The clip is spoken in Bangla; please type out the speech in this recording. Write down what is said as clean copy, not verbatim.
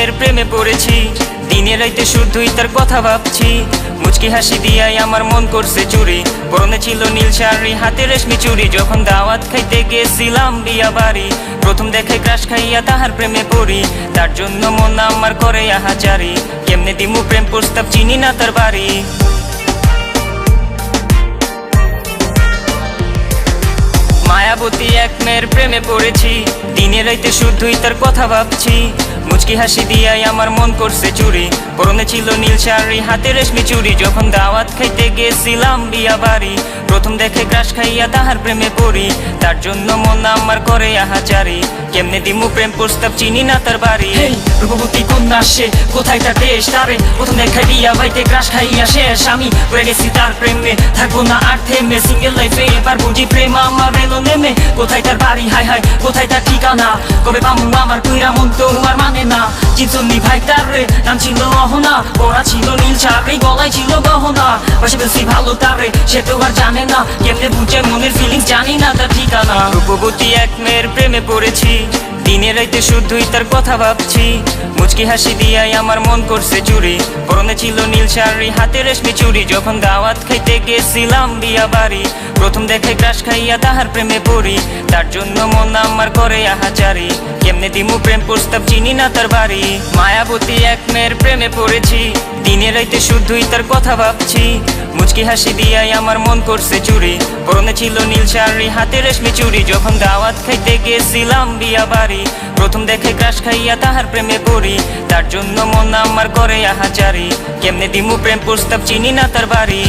মেয়ের প্রেমে পড়েছি, দিনে রাইতে শুধুই তার কথা ভাবছি। মুচকি হাসি দিয়াই আমার মন করছে চুরি, পরনে ছিল নীল শাড়ি, হাতে রেশমি চুড়ি। যখন দাওয়াত খাইতে গেছিলাম বিয়া বাড়ি, প্রথম দেখে ক্রাশ খাইয়া তাহার প্রেমে পড়ি। তার জন্য মন আমার করে আহাজারি, কেমনে দিমু প্রেম প্রস্তাব, চিনি না তার বাড়ি। মায়াবতী এক মেয়ের প্রেমে পড়েছি, দিনে রাইতে শুধুই তার কথা ভাবছি। মুচকি হাসি দিয়াই আমার মন করছে চুরি, পরনে ছিল নীল শাড়ি, হাতে রেশমি চুড়ি। যখন দাওয়াত খাইতে গেছিলাম বিয়া বাড়ি, প্রথম দেখে ক্রাশ খাইয়া তাহার প্রেমে পড়ি। তার জন্য মন আমার করে আহাজারি, কেমনে দিমু প্রেম প্রস্তাব, চিনি না তার বাড়ি। রূপবতী কন্যা সে, কোথায় তার দেশ? তারে প্রথম দেখাই বিয়া বাইতে ক্রাশ খাইয়া শেষ। আমি পড়ে গেছি তার প্রেমে, থাকবো না আর থেমে। সিঙ্গেল লাইফে এবার বুঝি প্রেম আমার এলো নেমে। কোথায় তার বাড়ি, হাই হাই কোথায় তার ঠিকানা? কবে পামু আমার কইরা মন তো আর মানে না। চিনসুন্নি ভাই তার রে, নাম ছিল অহনা, পড়া ছিল নীল শাড়ি, গলায় ছিল গহনা। পাশে বেশি ভালো তারে, সে তো আর জানে না। কেমনে বুঝে মনের ফিলিংস, জানি না তার ঠিকানা। রূপবতী এক মেয়ের প্রেমে পড়েছি, দিনে রাইতে শুধুই তার কথা ভাবছি। মুচকি হাসি দিয়াই আমার মন করছে চুরি, পরনে ছিল নীল শাড়ি, হাতে রেশমি চুড়ি। যখন দাওয়াত খাইতে গেছিলাম বিয়া বাড়ি, প্রথম দেখে ক্রাশ খাইয়া তাহার প্রেমে পড়ি। তার জন্য মন আমার করে আহাজারি, কেমনে দিমু প্রেম প্রস্তাব, চিনি না তার বাড়ি। মায়াবতী এক মেয়ের প্রেমে পড়েছি, দিনে রাইতে শুধুই তার কথা ভাবছি। মুচকি হাসি দিয়াই আমার মন করছে চুরি, পরনে ছিল নীল শাড়ি, হাতে রেশমি চুড়ি। যখন দাওয়াত খাইতে গেছিলাম বিয়া বাড়ি, প্রথম দেখে ক্রাশ খাইয়া তাহার প্রেমে পড়ি। তার জন্য মন আমার করে আহাজারি, কেমনে দিমু প্রেম প্রস্তাব, চিনি না তার বাড়ি।